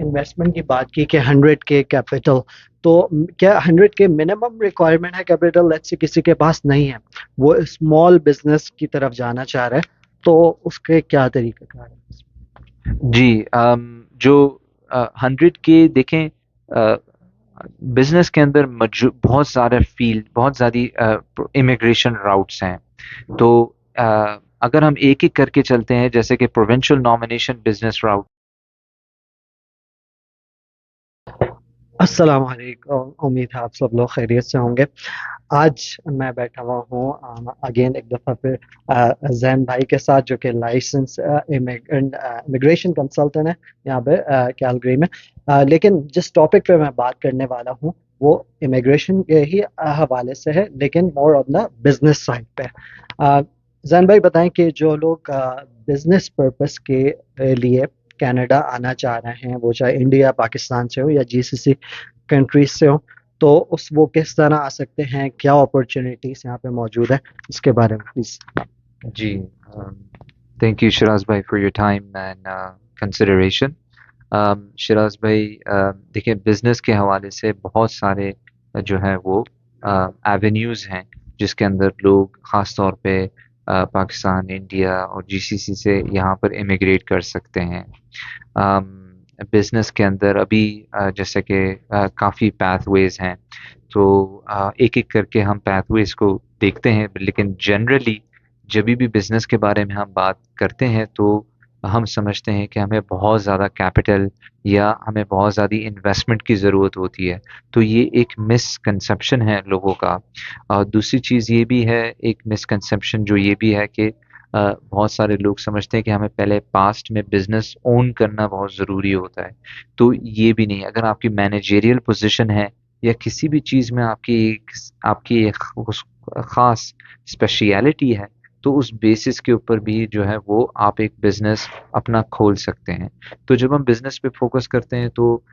Investment की बात की कि 100K कैपिटल, तो क्या 100K मिनिमम रिक्वायरमेंट है कैपिटल? लेट्स से किसी के पास नहीं है, वो स्मॉल बिजनेस की तरफ जाना चाह रहा है, तो उसके क्या तरीक़ाकार है? जी, जो 100K देखें, बिजनेस के अंदर बहुत सारे फील्ड, बहुत ज़्यादा इमिग्रेशन राउट्स हैं। तो अगर हम एक एक करके चलते हैं, जैसे कि प्रोविंशियल नॉमिनेशन बिजनेस राउट। अस्सलाम वालेकुम, उम्मीद है आप सब लोग खैरियत से होंगे। आज मैं बैठा हुआ हूँ अगेन एक दफ़ा फिर जैन भाई के साथ, जो कि लाइसेंस इमिग्रेशन कंसल्टेंट है यहाँ पे कैलगरी में। लेकिन जिस टॉपिक पे मैं बात करने वाला हूँ वो इमिग्रेशन के ही हवाले से है, लेकिन more on the business side पे। जैन भाई बताएं कि जो लोग बिजनेस पर्पस के लिए कनाडा आना चाह रहे हैं, वो चाहे इंडिया पाकिस्तान से हो या जीसीसी कंट्रीज से हो, तो उस वो किस तरह आ सकते हैं, क्या अपॉर्चुनिटीज यहाँ पे मौजूद है, इसके बारे में प्लीज। जी, थैंक यू शिराज भाई for your time and consideration. Shiraz भाई, देखिए, बिजनेस के हवाले से बहुत सारे जो है वो एवेन्यूज़ हैं जिसके अंदर लोग ख़ास तौर पे पाकिस्तान, इंडिया और जीसीसी से यहाँ पर इमिग्रेट कर सकते हैं। बिजनेस के अंदर अभी जैसे कि काफ़ी पाथवेज हैं, तो एक एक करके हम पाथवेज को देखते हैं, लेकिन जनरली जब भी बिजनेस के बारे में हम बात करते हैं तो हम समझते हैं कि हमें बहुत ज़्यादा कैपिटल या हमें बहुत ज़्यादा इन्वेस्टमेंट की ज़रूरत होती है। तो ये एक मिसकंसेप्शन है लोगों का। और दूसरी चीज़ ये भी है, एक मिसकंसेप्शन जो ये भी है कि बहुत सारे लोग समझते हैं कि हमें पहले पास्ट में बिजनेस ओन करना बहुत ज़रूरी होता है। तो ये भी नहीं, अगर आपकी मैनेजेरियल पोजीशन है या किसी भी चीज़ में आपकी एक ख़ास स्पेशलिटी है, तो उस बेसिस के ऊपर भी जो है वो आप एक बिजनेस अपना खोल सकते हैं। तो जब हम बिजनेस पे फोकस करते हैं तो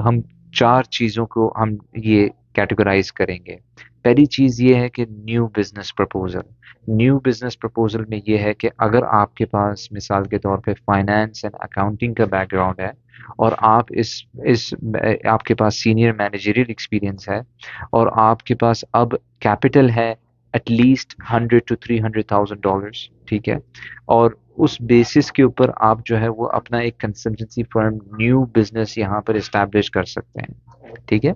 हम चार चीज़ों को हम ये कैटेगराइज करेंगे। पहली चीज़ ये है कि न्यू बिजनेस प्रपोजल में ये है कि अगर आपके पास मिसाल के तौर पे फाइनेंस एंड अकाउंटिंग का बैकग्राउंड है और आप इस आपके पास सीनियर मैनेजरियल एक्सपीरियंस है और आपके पास अब कैपिटल है एटलीस्ट 100 to 300,000 डॉलर्स, ठीक है, और उस बेसिस के ऊपर आप जो है वो अपना एक कंसल्टेंसी फर्म न्यू बिजनेस यहाँ पर इस्टेब्लिश कर सकते हैं, ठीक है।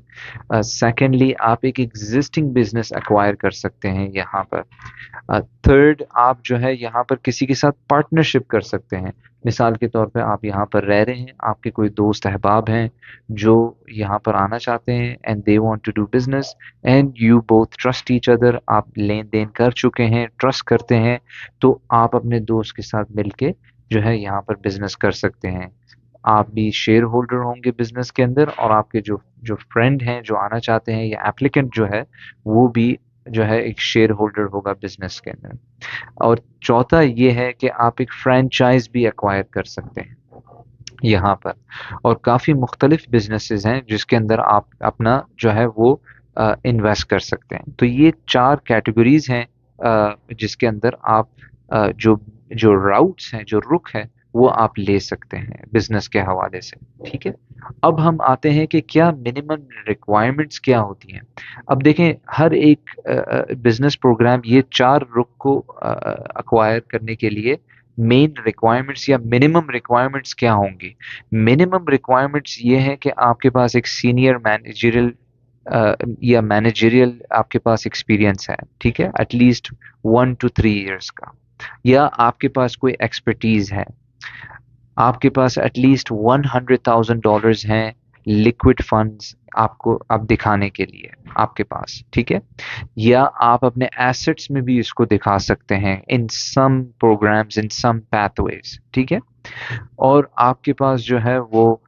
सेकेंडली, आप एक एग्जिस्टिंग बिजनेस एक्वायर कर सकते हैं यहाँ पर। थर्ड, आप जो है यहाँ पर किसी के साथ पार्टनरशिप कर सकते हैं। मिसाल के तौर पे आप यहाँ पर रह रहे हैं, आपके कोई दोस्त अहबाब हैं जो यहाँ पर आना चाहते हैं and they want to do business and you both trust each other, आप लेन देन कर चुके हैं, ट्रस्ट करते हैं, तो आप अपने दोस्त के साथ मिलके जो है यहाँ पर बिजनेस कर सकते हैं। आप भी शेयर होल्डर होंगे बिजनेस के अंदर और आपके जो जो फ्रेंड हैं जो आना चाहते हैं या एप्लीकेंट जो है वो भी जो है एक शेयर होल्डर होगा बिजनेस के अंदर। और चौथा ये है कि आप एक फ्रेंचाइज भी एक्वायर कर सकते हैं यहाँ पर। और काफ़ी मुख्तलिफ बिजनेसेस हैं जिसके अंदर आप अपना जो है वो इन्वेस्ट कर सकते हैं। तो ये चार कैटेगरीज हैं जिसके अंदर आप जो जो राउट्स हैं, जो रुख है, वो आप ले सकते हैं बिजनेस के हवाले से, ठीक है। अब हम आते हैं कि क्या मिनिमम रिक्वायरमेंट्स क्या होती हैं। अब देखें, हर एक बिजनेस प्रोग्राम ये चार रुख को अक्वायर करने के लिए मेन रिक्वायरमेंट्स या मिनिमम रिक्वायरमेंट्स क्या होंगी। मिनिमम रिक्वायरमेंट्स ये हैं कि आपके पास एक सीनियर मैनेजरियल या मैनेजरियल आपके पास एक्सपीरियंस है, ठीक है, एटलीस्ट 1 to 3 years का, या आपके पास कोई एक्सपर्टीज है, आपके पास एटलीस्ट $100,000 हैं लिक्विड फंड्स आपको अब दिखाने के लिए आपके पास, ठीक है, या आप अपने एसेट्स में भी इसको दिखा सकते हैं इन सम प्रोग्राम्स, इन सम पाथवेज, ठीक है। और आपके पास जो है वो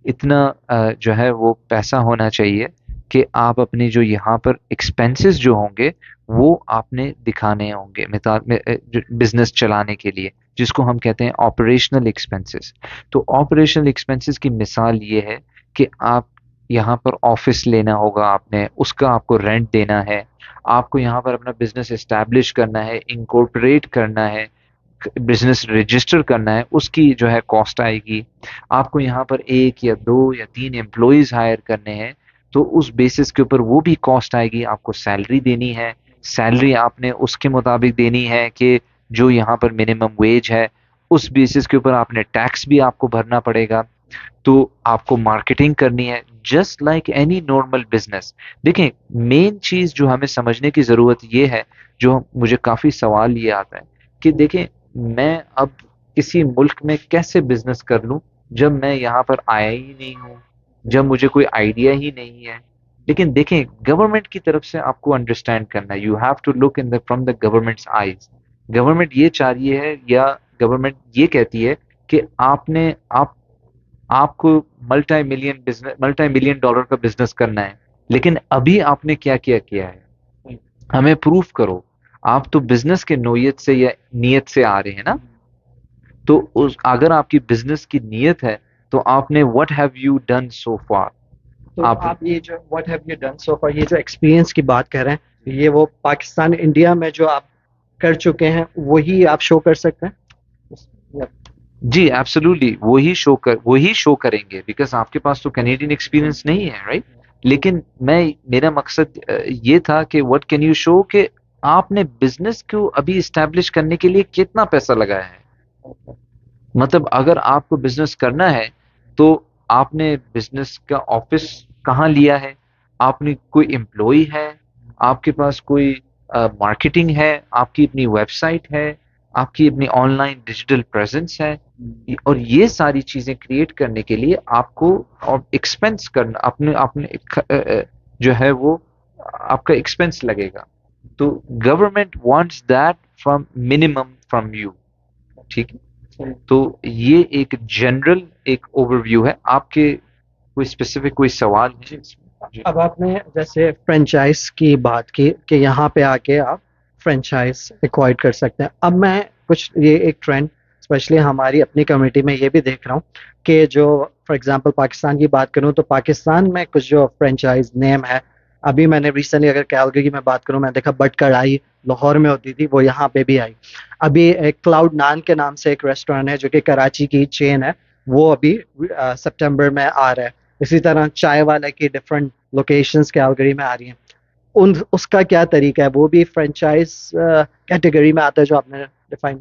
इतना जो है वो पैसा होना चाहिए कि आप अपने जो यहाँ पर एक्सपेंसेस जो होंगे वो आपने दिखाने होंगे, मिसाल में बिजनेस चलाने के लिए, जिसको हम कहते हैं ऑपरेशनल एक्सपेंसेस। तो ऑपरेशनल एक्सपेंसेस की मिसाल ये है कि आप यहाँ पर ऑफिस लेना होगा, आपने उसका आपको रेंट देना है, आपको यहाँ पर अपना बिजनेस एस्टैब्लिश करना है, इंकॉर्पोरेट करना है, बिजनेस रजिस्टर करना है उसकी जो है कॉस्ट आएगी। आपको यहाँ पर 1 या 2 या 3 एम्प्लॉयज हायर करने हैं तो उस बेसिस के ऊपर वो भी कॉस्ट आएगी। आपको सैलरी देनी है, सैलरी आपने उसके मुताबिक देनी है कि जो यहाँ पर मिनिमम वेज है, उस बेसिस के ऊपर आपने टैक्स भी आपको भरना पड़ेगा। तो आपको मार्केटिंग करनी है just like any normal business. देखें, मेन चीज जो हमें समझने की जरूरत ये है, जो मुझे काफी सवाल ये आता है कि देखें, मैं अब किसी मुल्क में कैसे बिजनेस कर लूं जब मैं यहाँ पर आया ही नहीं हूँ, जब मुझे कोई आइडिया ही नहीं है। लेकिन देखें, गवर्नमेंट की तरफ से आपको अंडरस्टैंड करना है, you have to look in the from the government's eyes. Government ये चाह रही है या गवर्नमेंट ये कहती है कि आपको मल्टी मिलियन डॉलर का बिजनेस करना है, लेकिन अभी आपने क्या क्या किया है, हमें प्रूफ करो। आप तो बिजनेस के नोयत से या नीयत से आ रहे हैं ना, तो उस अगर आपकी बिजनेस की नीयत है तो आपने what have you done so far. तो आप आप ये जो what have you done so far, ये जो एक्सपीरियंस की बात कर रहे हैं, ये वो पाकिस्तान इंडिया में जो आप कर चुके हैं वही आप शो कर सकते हैं? या- जी एब्सोल्युटली वही शो करेंगे, बिकॉज आपके पास तो कैनेडियन एक्सपीरियंस नहीं है, राइट। लेकिन मेरा मकसद ये था कि व्हाट कैन यू शो कि आपने बिजनेस को अभी इस्टेब्लिश करने के लिए कितना पैसा लगाया है। मतलब अगर आपको बिजनेस करना है तो आपने बिजनेस का ऑफिस कहाँ लिया है, आपने कोई एम्प्लॉय है, आपके पास कोई मार्केटिंग है, आपकी अपनी वेबसाइट है, आपकी अपनी ऑनलाइन डिजिटल प्रेजेंस है। और ये सारी चीजें क्रिएट करने के लिए आपको और एक्सपेंस करना अपने अपने जो है वो आपका एक्सपेंस लगेगा। तो government wants that from minimum from you, ठीक है। तो ये एक जनरल एक ओवरव्यू है। आपके कोई स्पेसिफिक कोई सवाल है इसमें? जी। अब आपने जैसे फ्रेंचाइज की बात की कि यहाँ पे आके आप फ्रेंचाइज एक्वायर कर सकते हैं। अब मैं कुछ ये एक ट्रेंड स्पेशली हमारी अपनी कम्युनिटी में ये भी देख रहा हूँ कि जो फॉर एग्जांपल पाकिस्तान की बात करूँ तो पाकिस्तान में कुछ जो फ्रेंचाइज नेम है, अभी मैंने रिसेंटली अगर कैलगरी की मैं बात करूँ, मैं देखा बट कढ़ाई लाहौर में होती थी, वो यहाँ पे भी आई। अभी एक क्लाउड नान के नाम से एक रेस्टोरेंट है जो कि कराची की चेन है, वो अभी सितंबर में आ रहा है। इसी तरह चाय वाला की डिफरेंट लोकेशंस कैलगरी में आ रही हैं। उन उसका क्या तरीका है, वो भी फ्रेंचाइज कैटेगरी में आता है जो आपने डिफाइन?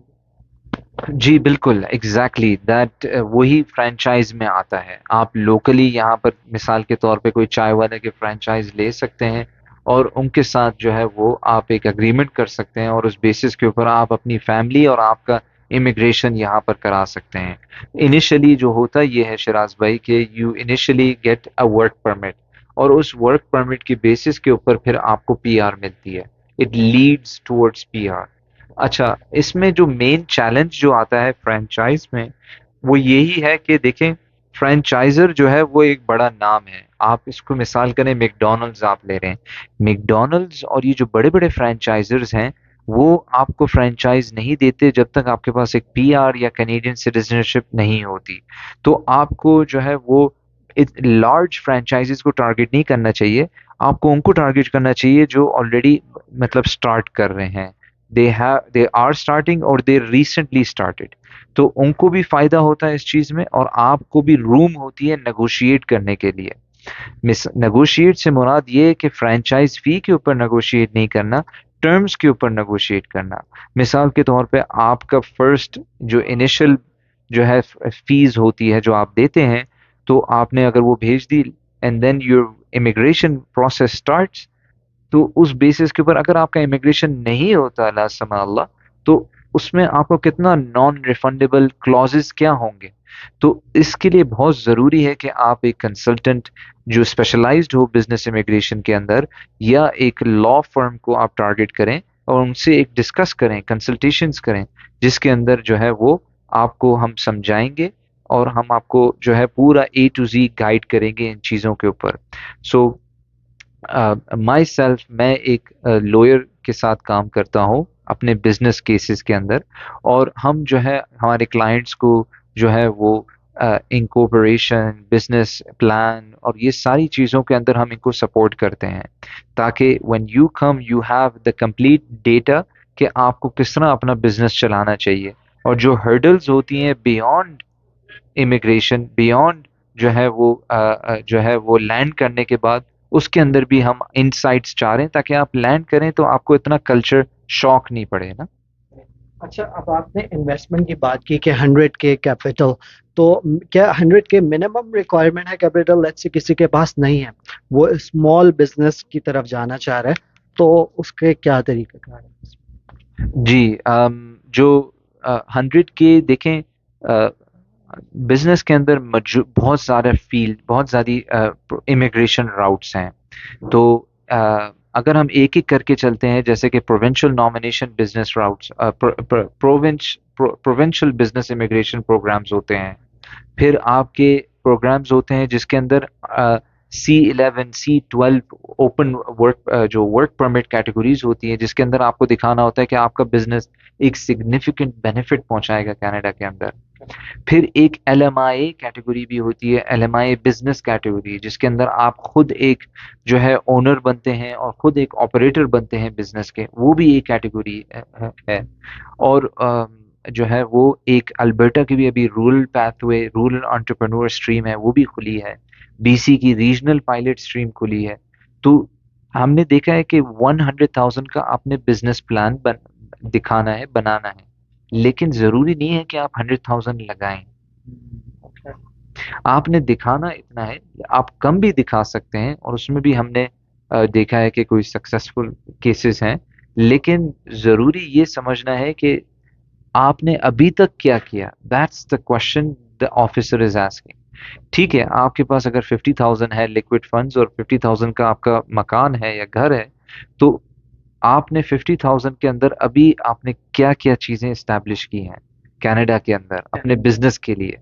जी बिल्कुल, एग्जैक्टली दैट, वही फ्रेंचाइज में आता है। आप लोकली यहाँ पर मिसाल के तौर पे कोई चाय वाले के फ्रेंचाइज ले सकते हैं और उनके साथ जो है वो आप एक अग्रीमेंट कर सकते हैं और उस बेसिस के ऊपर आप अपनी फैमिली और आपका इमिग्रेशन यहाँ पर करा सकते हैं। इनिशियली जो होता ये है शिराज भाई कि you initially get a work permit, और उस वर्क परमिट की बेसिस के ऊपर फिर आपको पीआर मिलती है। It leads towards PR. अच्छा, इसमें जो मेन चैलेंज जो आता है फ्रेंचाइज में, वो यही है कि देखें, फ्रेंचाइजर जो है वो एक बड़ा नाम है। आप इसको मिसाल करें, मैकडॉनल्ड्स आप ले रहे हैं, मैकडॉनल्ड्स और ये जो बड़े बड़े फ्रेंचाइजर्स हैं, वो आपको फ्रेंचाइज नहीं देते जब तक आपके पास एक पीआर या कैनेडियन सिटीजनशिप नहीं होती। तो आपको जो है वो लार्ज फ्रेंचाइजीज को टारगेट नहीं करना चाहिए, आपको उनको टारगेट करना चाहिए जो ऑलरेडी मतलब स्टार्ट कर रहे हैं। दे आर स्टार्टिंग और दे रिसेंटली स्टार्टेड। तो उनको भी फायदा होता है इस चीज में और आपको भी रूम होती है नेगोशिएट करने के लिए। मिस नेगोशिएट से मुराद ये है कि फ्रेंचाइज फी के ऊपर नेगोशिएट नहीं करना, टर्म्स के ऊपर नेगोशिएट करना। मिसाल के तौर पे आपका फर्स्ट जो इनिशियल जो है फीस होती है जो आप देते हैं, तो आपने अगर वो भेज दी and then your immigration process starts, तो उस बेसिस के ऊपर अगर आपका इमिग्रेशन नहीं होता ला समा अल्लाह, तो उसमें आपको कितना नॉन रिफंडेबल क्लॉजेस क्या होंगे। तो इसके लिए बहुत ज़रूरी है कि आप एक कंसल्टेंट जो स्पेशलाइज्ड हो बिजनेस इमिग्रेशन के अंदर, या एक लॉ फर्म को आप टारगेट करें और उनसे एक डिस्कस करें, कंसल्टेशंस करें, जिसके अंदर जो है वो आपको हम समझाएंगे और हम आपको जो है पूरा A to Z गाइड करेंगे इन चीज़ों के ऊपर। सो माई सेल्फ, मैं एक लॉयर के साथ काम करता हूँ अपने बिजनेस केसेस के अंदर, और हम जो है हमारे क्लाइंट्स को जो है वो इंकॉर्पोरेशन, बिजनेस प्लान और ये सारी चीज़ों के अंदर हम इनको सपोर्ट करते हैं, ताकि when you come you have the complete data कि आपको किस तरह अपना बिजनेस चलाना चाहिए। और जो हर्डल्स होती हैं बियॉन्ड इमिग्रेशन, बियॉन्ड जो है वो लैंड करने के बाद, उसके अंदर भी हम इनसाइट्स चाह रहे हैं ताकि आप लैंड करें तो आपको इतना कल्चर शॉक नहीं पड़े ना। अच्छा, अब आपने इन्वेस्टमेंट की बात की कि 100 के कैपिटल, तो क्या 100 के मिनिमम रिक्वायरमेंट है कैपिटल? लेट्स से किसी के पास नहीं है, वो स्मॉल बिजनेस की तरफ जाना चाह रहा है, तो उसके क्या तरीका है? जी, जो 100 के देखें, बिजनेस के अंदर बहुत सारे फील्ड, बहुत ज़्यादा इमिग्रेशन राउट्स हैं। तो अगर हम एक एक करके चलते हैं, जैसे कि provincial nomination business routes, provincial business immigration programs होते हैं। फिर आपके प्रोग्राम्स होते हैं जिसके अंदर C11 C12 ओपन वर्क, जो वर्क परमिट कैटेगरीज होती हैं, जिसके अंदर आपको दिखाना होता है कि आपका बिजनेस एक सिग्निफिकेंट बेनिफिट पहुंचाएगा कनाडा के अंदर। फिर एक LMIA कैटेगरी भी होती है, LMIA बिजनेस कैटेगरी, जिसके अंदर आप खुद एक जो है ओनर बनते हैं और खुद एक ऑपरेटर बनते हैं बिजनेस के, वो भी एक कैटेगरी है। और जो है वो एक अल्बर्टा की भी अभी rural pathway, rural entrepreneur stream है, वो भी खुली है। BC की रीजनल पायलट स्ट्रीम खुली है। तो हमने देखा है कि 100,000 का आपने बिजनेस प्लान दिखाना है, बनाना है, लेकिन जरूरी नहीं है कि आप 100,000 लगाएं। आपने दिखाना इतना है, आप कम भी दिखा सकते हैं, और उसमें भी हमने देखा है कि कोई सक्सेसफुल केसेस हैं। लेकिन जरूरी ये समझना है कि आपने अभी तक क्या किया, that's the question the officer is asking. ठीक है, आपके पास अगर 50,000 है लिक्विड फंड्स और 50,000 का आपका मकान है या घर है, तो आपने 50,000 के अंदर अभी आपने क्या क्या चीजें इस्टेब्लिश की हैं कनाडा के अंदर अपने बिजनेस के लिए।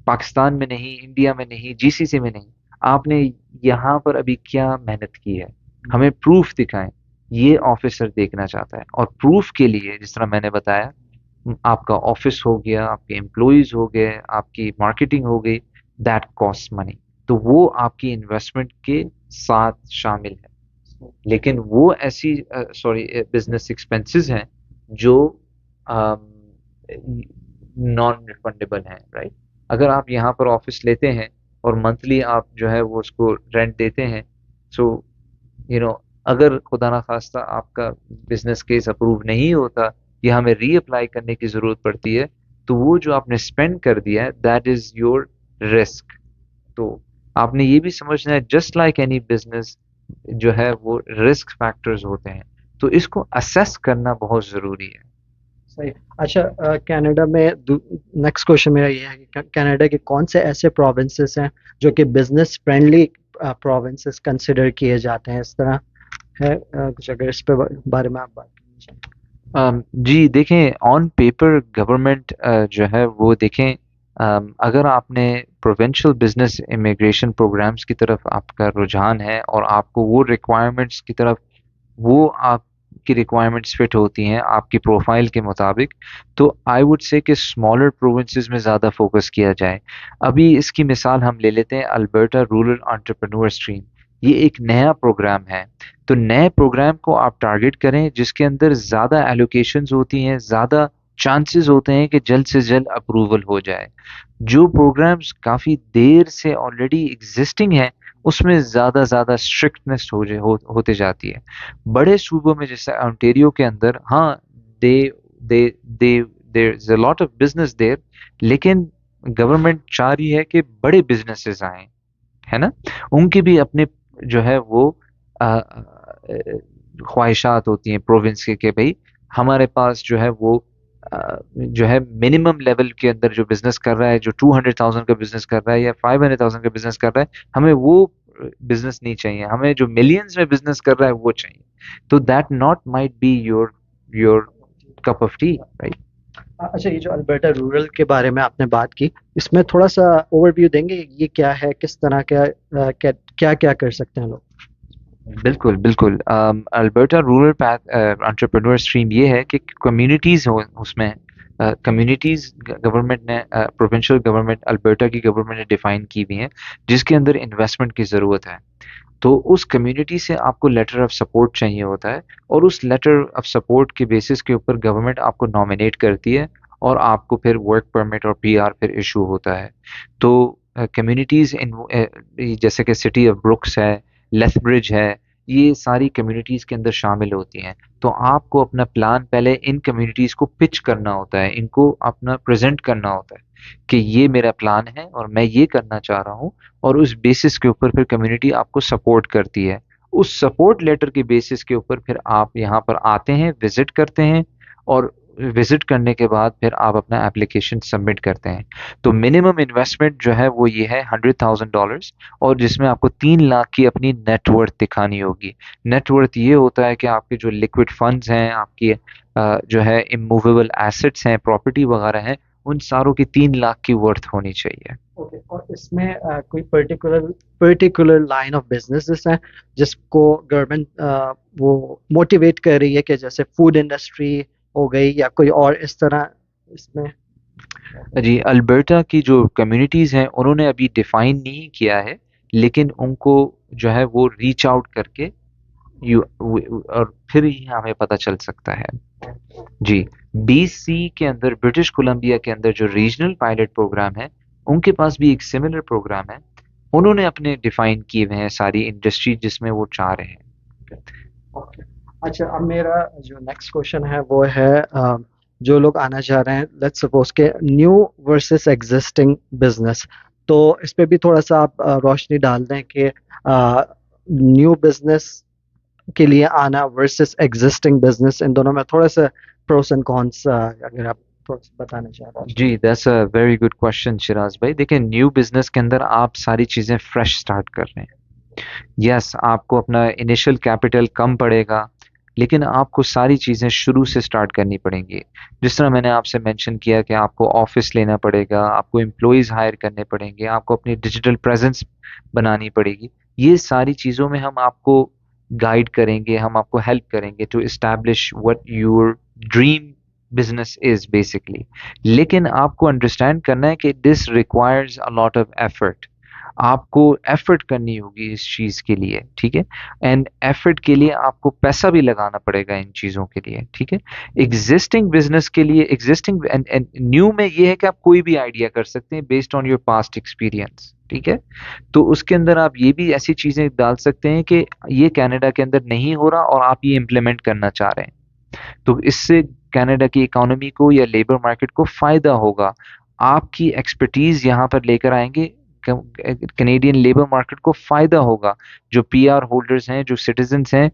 पाकिस्तान में नहीं, इंडिया में नहीं, GCC में नहीं, आपने यहाँ पर अभी क्या मेहनत की है, हमें प्रूफ दिखाएं। ये ऑफिसर देखना चाहता है। और प्रूफ के लिए जिस तरह मैंने बताया, आपका ऑफिस हो गया, आपके एम्प्लॉयज हो गए, आपकी मार्केटिंग हो गई, दैट कॉस्ट मनी, तो वो आपकी इन्वेस्टमेंट के साथ शामिल है। लेकिन वो ऐसी सॉरी बिजनेस एक्सपेंसेस हैं जो नॉन रिफंडेबल हैं, राइट। अगर आप यहाँ पर ऑफिस लेते हैं और मंथली आप जो है वो उसको रेंट देते हैं, सो यू नो अगर खुदा ना खास्ता आपका बिजनेस केस अप्रूव नहीं होता या हमें रीअप्लाई करने की जरूरत पड़ती है, तो वो जो आपने स्पेंड कर दिया है, दैट इज योर रिस्क। तो आपने ये भी समझना है, जस्ट लाइक एनी बिजनेस जो है वो रिस्क फैक्टर्स होते हैं, तो इसको असेस करना बहुत जरूरी है। सही। अच्छा, कनाडा में नेक्स्ट क्वेश्चन मेरा ये है कि कनाडा के कौन से ऐसे प्रोविंसेस हैं जो कि बिजनेस फ्रेंडली प्रोविंसेस कंसिडर किए जाते हैं? इस तरह है कुछ, अगर इस पे बारे में आप बात करना चाहें। जी देखें, ऑन पेपर गवर्नमेंट जो है वो देखें, अगर आपने प्रोविंशियल बिजनेस इमिग्रेशन प्रोग्राम्स की तरफ आपका रुझान है और आपको वो रिक्वायरमेंट्स की तरफ, वो आपकी रिक्वायरमेंट्स फिट होती हैं आपकी प्रोफाइल के मुताबिक, तो आई वुड से कि स्मॉलर प्रोविंसेस में ज़्यादा फोकस किया जाए। अभी इसकी मिसाल हम ले लेते हैं अल्बर्टा रूरल एंटरप्रेन्योर स्ट्रीम। ये एक नया प्रोग्राम है, तो नए प्रोग्राम को आप टारगेट करें जिसके अंदर ज़्यादा एलोकेशंस होती हैं, ज़्यादा चांसेस होते हैं कि जल्द से जल्द अप्रूवल हो जाए। जो प्रोग्राम्स काफ़ी देर से ऑलरेडी एग्जिस्टिंग हैं, उसमें ज़्यादा स्ट्रिक्टनेस होते जाती है। बड़े सूबों में जैसे ओंटारियो के अंदर, हाँ, there there there there is a lot of business there, लेकिन गवर्नमेंट चाह रही है कि बड़े बिजनेसेस आए, है ना। उनकी भी अपने जो है वो ख्वाहिशात होती हैं प्रोविंस के, कि भाई हमारे पास जो है वो जो है मिनिमम लेवल के अंदर जो बिजनेस कर रहा है, जो 200,000 का बिजनेस कर रहा है या 500,000 का बिजनेस कर रहा है, हमें वो बिजनेस नहीं चाहिए, हमें जो मिलियंस में बिजनेस कर रहा है वो चाहिए। तो that not might be your your cup of T, right. अच्छा, ये जो अल्बर्टा रूरल के बारे में आपने बात की, इसमें थोड़ा सा ओवरव्यू देंगे? ये क्या है, किस तरह का, क्या क्या कर सकते हैं लोग? बिल्कुल बिल्कुल। Alberta rural path entrepreneur stream ये है कि कम्युनिटीज हो उसमें, कम्युनिटीज गवर्नमेंट ने, प्रोविंशियल गवर्नमेंट अल्बर्टा की गवर्नमेंट ने डिफाइन की हुई हैं, जिसके अंदर इन्वेस्टमेंट की ज़रूरत है। तो उस कम्युनिटी से आपको लेटर ऑफ सपोर्ट चाहिए होता है, और उस लेटर ऑफ सपोर्ट के बेसिस के ऊपर गवर्नमेंट आपको नॉमिनेट करती है, और आपको फिर वर्क परमिट और पीआर फिर इशू होता है। तो कम्युनिटीज़ इन जैसे कि सिटी ऑफ ब्रुक्स है, लेथब्रिज है, ये सारी कम्युनिटीज़ के अंदर शामिल होती हैं। तो आपको अपना प्लान पहले इन कम्युनिटीज़ को पिच करना होता है, इनको अपना प्रेजेंट करना होता है कि ये मेरा प्लान है और मैं ये करना चाह रहा हूँ, और उस बेसिस के ऊपर फिर कम्युनिटी आपको सपोर्ट करती है। उस सपोर्ट लेटर के बेसिस के ऊपर फिर आप यहाँ पर आते हैं, विजिट करते हैं, और विजिट करने के बाद फिर आप अपना एप्लीकेशन सबमिट करते हैं। तो मिनिमम इन्वेस्टमेंट जो है वो ये है $100,000, और जिसमें आपको 3 लाख की अपनी नेटवर्थ दिखानी होगी। नेटवर्थ ये होता है कि आपके जो लिक्विड फंड्स हैं, आपकी जो है इमूवेबल एसेट्स हैं, प्रॉपर्टी वगैरह हैं, उन सारों की 3 लाख की वर्थ होनी चाहिए। ओके, और इसमें कोई पर्टिकुलर लाइन ऑफ बिजनेसेस हैं जिसको गवर्नमेंट वो मोटिवेट कर रही है, कि जैसे फूड इंडस्ट्री हो गई या कोई और इस तरह इसमें? जी, अल्बर्टा की जो कम्युनिटीज़ हैं उन्होंने अभी डिफाइन नहीं किया है, लेकिन उनको जो है वो रीच आउट करके और फिर ही हमें पता चल सकता है। जी, बीसी के अंदर, ब्रिटिश कोलंबिया के अंदर जो रीजनल पायलट प्रोग्राम है, उनके पास भी एक सिमिलर प्रोग्राम है। उन्होंने अपने डिफाइन किए हुए हैं सारी इंडस्ट्री जिसमें वो चाह रहे हैं। ओके। अच्छा, अब मेरा जो नेक्स्ट क्वेश्चन है वो है, जो लोग आना चाह रहे हैं, लेट्स सपोज के न्यू वर्सेस एग्जिस्टिंग बिजनेस, तो इस पे भी थोड़ा सा आप रोशनी डाल दें कि न्यू बिजनेस के लिए आना वर्सेस एग्जिस्टिंग बिजनेस, इन दोनों में थोड़ा सा प्रोस एंड कॉन्स अगर आप थोड़ा सा बताना चाह रहे हैं। जी, that's a very good question Shiraz भाई। देखिए, न्यू बिजनेस के अंदर आप सारी चीज़ें फ्रेश स्टार्ट कर रहे हैं। यस, आपको अपना इनिशियल कैपिटल कम पड़ेगा, लेकिन आपको सारी चीज़ें शुरू से स्टार्ट करनी पड़ेंगी। जिस तरह मैंने आपसे मेंशन किया कि आपको ऑफिस लेना पड़ेगा, आपको एम्प्लॉइज़ हायर करने पड़ेंगे, आपको अपनी डिजिटल प्रेजेंस बनानी पड़ेगी। ये सारी चीज़ों में हम आपको गाइड करेंगे, हम आपको हेल्प करेंगे to establish what your dream business is basically. लेकिन आपको अंडरस्टैंड करना है कि this requires a lot of effort. आपको एफर्ट करनी होगी इस चीज के लिए, ठीक है। एंड एफर्ट के लिए आपको पैसा भी लगाना पड़ेगा इन चीजों के लिए, ठीक है। एग्जिस्टिंग बिजनेस के लिए, एग्जिस्टिंग एंड न्यू में ये है कि आप कोई भी आइडिया कर सकते हैं based on your past experience, ठीक है। तो उसके अंदर आप ये भी ऐसी चीजें डाल सकते हैं कि ये कनाडा के अंदर नहीं हो रहा और आप ये इम्प्लीमेंट करना चाह रहे हैं, तो इससे कनाडा की इकोनॉमी को या लेबर मार्केट को फायदा होगा। आपकी एक्सपर्टीज यहाँ पर लेकर आएंगे, कनेडियन लेबर मार्केट को फायदा होगा। जो पीआर होल्डर्स हैं, जो सिटीजन्स हैं,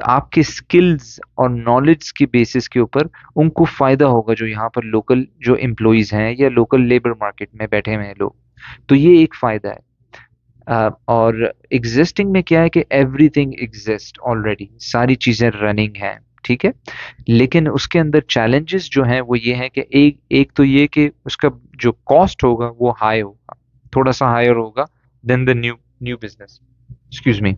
आपके स्किल्स और नॉलेज की बेसिस के ऊपर उनको फायदा होगा, जो यहाँ पर लोकल जो एम्प्लॉयज हैं या लोकल लेबर मार्केट में बैठे हुए हैं लोग। तो ये एक फायदा है। और एग्जिस्टिंग में क्या है कि एवरीथिंग एग्जिस्ट ऑलरेडी, सारी चीजें रनिंग हैं, ठीक है। लेकिन उसके अंदर चैलेंजेस जो हैं वो ये हैं कि एक एक तो ये कि उसका जो कॉस्ट होगा वो हाई होगा, थोड़ा सा हायर होगा than the new new business, excuse me,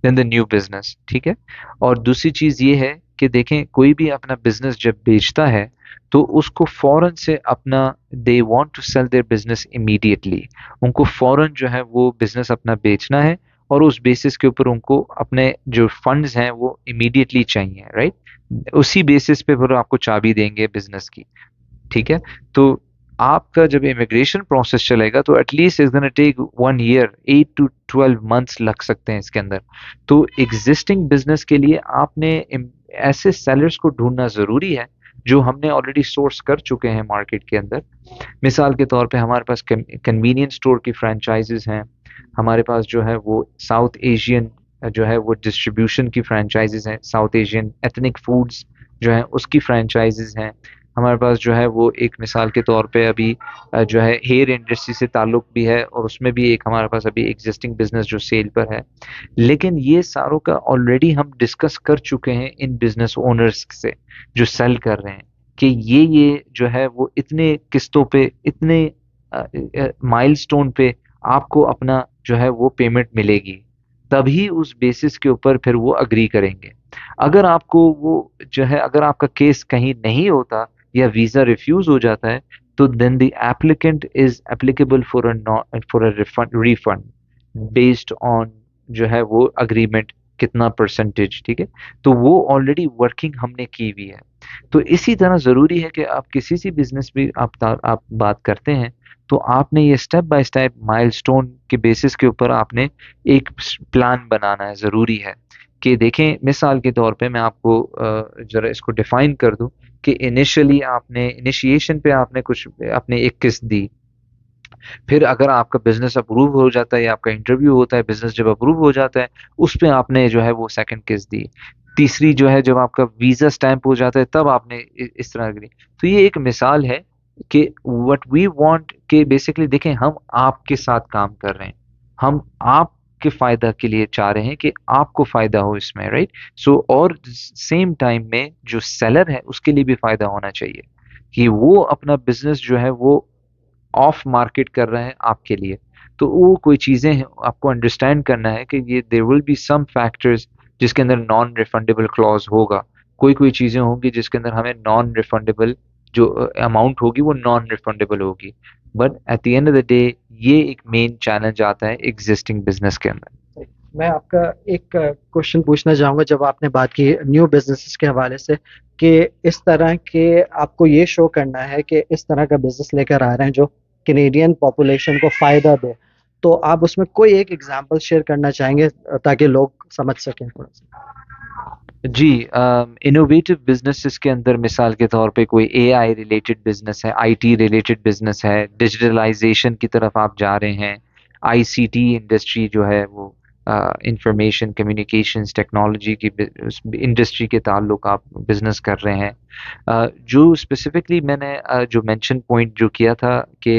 than the new business, ठीक है। और दूसरी चीज ये है कि देखें, कोई भी अपना बिजनेस जब बेचता है तो उसको फौरन से अपना, they want to sell their business immediately. उनको फौरन जो है वो बिजनेस अपना बेचना है, और उस बेसिस के ऊपर उनको अपने जो फंड्स हैं वो इमीडिएटली चाहिए, राइट। उसी बेसिस पे फिर आपको चाबी देंगे बिजनेस की, ठीक है। तो आपका जब इमिग्रेशन प्रोसेस चलेगा तो at least is gonna take 1 year, 8 to 12 months लग सकते हैं इसके अंदर। तो एग्जिस्टिंग बिजनेस के लिए आपने ऐसे सेलर्स को ढूंढना जरूरी है जो हमने ऑलरेडी सोर्स कर चुके हैं मार्केट के अंदर। मिसाल के तौर पे हमारे पास कन्वीनियंस स्टोर की फ्रेंचाइजेस हैं, हमारे पास जो है वो साउथ एशियन जो है वो डिस्ट्रीब्यूशन की फ्रेंचाइजेस हैं, साउथ एशियन एथनिक फूड्स जो है उसकी फ्रेंचाइजेस हैं। हमारे पास जो है वो एक मिसाल के तौर पे अभी जो है हेयर इंडस्ट्री से ताल्लुक भी है, और उसमें भी एक हमारे पास अभी एग्जिस्टिंग बिजनेस जो सेल पर है। लेकिन ये सारों का ऑलरेडी हम डिस्कस कर चुके हैं इन बिजनेस ओनर्स से जो सेल कर रहे हैं, कि ये जो है वो इतने किस्तों पे, इतने माइलस्टोन पे आपको अपना जो है वो पेमेंट मिलेगी, तभी उस बेसिस के ऊपर फिर वो अग्री करेंगे। अगर आपको वो जो है, अगर आपका केस कहीं नहीं होता या वीजा रिफ्यूज हो जाता है, तो then the applicant is applicable for a refund based on जो है वो अग्रीमेंट कितना परसेंटेज, ठीक है। तो वो ऑलरेडी वर्किंग हमने की हुई है। तो इसी तरह ज़रूरी है कि आप किसी सी बिजनेस भी आप बात करते हैं, तो आपने ये स्टेप बाय स्टेप माइलस्टोन के बेसिस के ऊपर आपने एक प्लान बनाना है, ज़रूरी है। कि देखें, मिसाल के तौर पे मैं आपको ज़रा इसको डिफाइन कर दूं कि इनिशियली आपने इनिशिएशन पे आपने कुछ आपने एक किस्त दी। फिर अगर आपका बिजनेस अप्रूव हो जाता है या आपका इंटरव्यू होता है, बिजनेस जब अप्रूव हो जाता है, उस पे आपने जो है वो सेकंड किस्त दी। तीसरी जो है, जब आपका वीजा स्टैंप हो जाता है, तब आपने इस तरह की। तो ये एक मिसाल है कि व्हाट वी वांट, कि बेसिकली देखें, हम आपके साथ काम कर रहे हैं, हम आपके फायदा के लिए चाह रहे हैं कि आपको फायदा हो इसमें, राइट। सो और सेम टाइम में जो सेलर है उसके लिए भी फायदा होना चाहिए, कि वो अपना बिजनेस जो है वो ऑफ मार्केट कर रहे हैं आपके लिए। तो वो कोई चीज़ें हैं, आपको अंडरस्टैंड करना है कि ये there will be some factors जिसके अंदर नॉन रिफंडेबल क्लॉज होगा। कोई कोई चीज़ें होंगी जिसके अंदर हमें नॉन रिफंडेबल जो अमाउंट होगी वो नॉन रिफंडेबल होगी। But at the end of the day ये एक मेन चैलेंज आता है एग्जिस्टिंग बिजनेस के अंदर। मैं आपका एक क्वेश्चन पूछना चाहूँगा, जब आपने बात की न्यू बिजनेसेस के हवाले से, कि इस तरह के आपको ये शो करना है कि इस तरह का बिजनेस लेकर आ रहे हैं जो कैनेडियन पॉपुलेशन को फ़ायदा दे, तो आप उसमें कोई एक एग्जांपल शेयर करना चाहेंगे ताकि लोग समझ सकें थोड़ा सा? जी, इनोवेटिव बिजनेसेस के अंदर मिसाल के तौर पे कोई एआई रिलेटेड बिजनेस है, आईटी रिलेटेड बिजनेस है, डिजिटलाइजेशन की तरफ आप जा रहे हैं, आईसीटी इंडस्ट्री जो है वो इंफॉर्मेशन कम्युनिकेशंस टेक्नोलॉजी की इंडस्ट्री के ताल्लुक आप बिजनेस कर रहे हैं। जो स्पेसिफिकली मैंने जो मेंशन पॉइंट जो किया था कि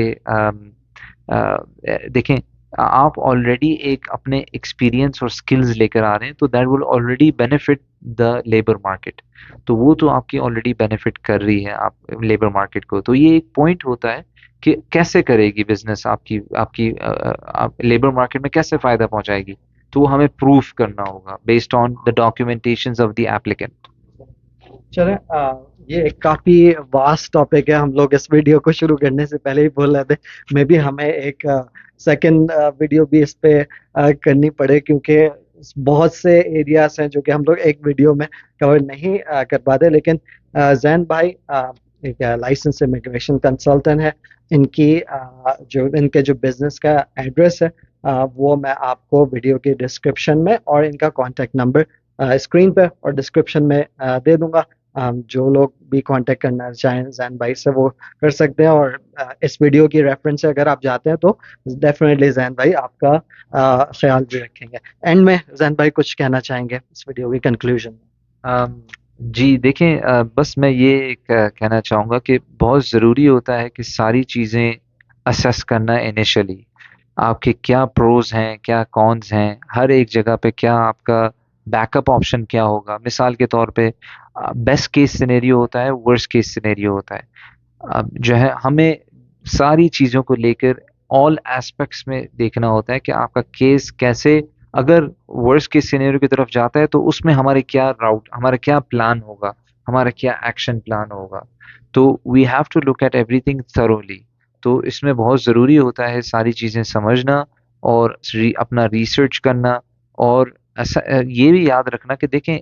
देखें, आप ऑलरेडी एक अपने एक्सपीरियंस और स्किल्स लेकर आ रहे हैं, तो that will already benefit the labour market. तो वो तो आपकी ऑलरेडी बेनिफिट कर रही है आप लेबर मार्केट को। तो ये एक पॉइंट होता है कि कैसे करेगी बिजनेस आपकी आपकी आप लेबर मार्केट में कैसे फायदा पहुंचाएगी। तो वो हमें प्रूफ करना होगा based on the documentations of the applicant. चलें, ये एक काफ़ी वास्ट टॉपिक है, हम लोग इस वीडियो को शुरू करने से पहले ही बोल रहे थे। मे बी हमें एक सेकंड वीडियो भी इस पे करनी पड़े, क्योंकि बहुत से एरियाज हैं जो कि हम लोग एक वीडियो में कवर नहीं कर पाते। लेकिन जैन भाई एक लाइसेंस इमिग्रेशन कंसल्टेंट है। जो इनके जो बिजनेस का एड्रेस है, वो मैं आपको वीडियो के डिस्क्रिप्शन में और इनका कॉन्टैक्ट नंबर स्क्रीन पे और डिस्क्रिप्शन में दे दूंगा। जो लोग भी कांटेक्ट करना चाहें जैन भाई से, वो कर सकते हैं। और इस वीडियो की रेफरेंस से अगर आप जाते हैं तो डेफिनेटली जैन भाई आपका ख्याल भी रखेंगे। एंड में जैन भाई कुछ कहना चाहेंगे इस वीडियो की कंक्लूजन में? जी देखें, बस मैं ये एक कहना चाहूँगा कि बहुत ज़रूरी होता है कि सारी चीज़ें असेस करना इनिशियली। आपके क्या प्रोज हैं, क्या कॉन्स हैं, हर एक जगह पे क्या आपका बैकअप ऑप्शन क्या होगा। मिसाल के तौर पे बेस्ट केस सिनेरियो होता है, वर्स्ट केस सिनेरियो होता है। अब जो है हमें सारी चीज़ों को लेकर ऑल एस्पेक्ट्स में देखना होता है कि आपका केस कैसे, अगर वर्स्ट केस सिनेरियो की तरफ जाता है तो उसमें हमारे क्या राउट, हमारा क्या प्लान होगा, हमारा क्या एक्शन प्लान होगा। तो we have to look at everything thoroughly. तो इसमें बहुत ज़रूरी होता है सारी चीज़ें समझना और अपना रिसर्च करना। और ऐसा ये भी याद रखना कि देखें,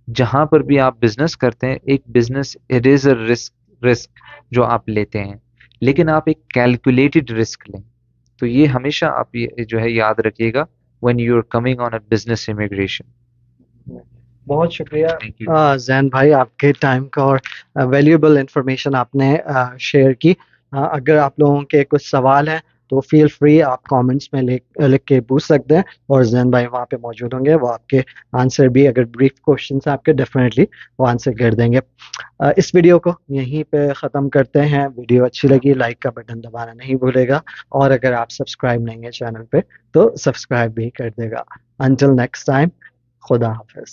जहां पर भी आप बिजनेस करते हैं, एक business it is a risk risk जो आप लेते हैं, लेकिन आप एक कैलकुलेटेड रिस्क लें। तो ये हमेशा आप ये जो है याद रखिएगा when you are coming on a business immigration. बहुत शुक्रिया थैंक यू। जैन भाई, आपके टाइम का और वैल्यूएबल इंफॉर्मेशन आपने शेयर की। अगर आप लोगों के कुछ सवाल हैं तो फील फ्री, आप कमेंट्स में लिख के पूछ सकते हैं, और जैन भाई वहाँ पे मौजूद होंगे, वो आपके आंसर भी, अगर ब्रीफ क्वेश्चन हैं आपके, डेफिनेटली वो आंसर कर देंगे। इस वीडियो को यहीं पे ख़त्म करते हैं। वीडियो अच्छी लगी लाइक का बटन दबाना नहीं भूलेगा, और अगर आप सब्सक्राइब नहीं है चैनल पे तो सब्सक्राइब भी कर देगा। अंटिल नेक्स्ट टाइम, खुदा हाफिज।